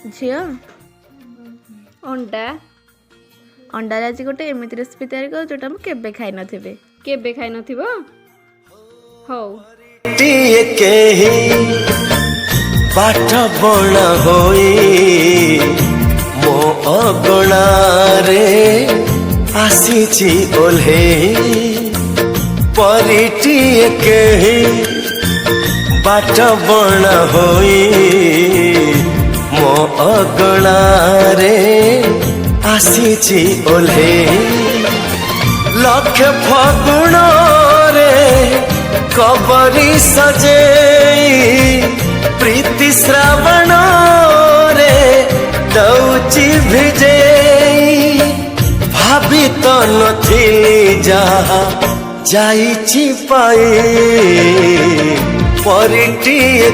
झील अंडा अंडा आज गोटे एमती रेसिपी तैयारी कर जोटा मुझे केबे खाई नथिबे केबे खाई नथिबो हौ पाठ बणा होई मो अगणा रे आसीची ओल्हे परिटिए केही बाट बणा होई मो अगणा रे आसीची ओल्हे लक्ष फगुण रे कबरी सजे प्रीति श्रावण रे दौची भिजे भाभी तो नथिली जहा जाइछि पाई परिटिए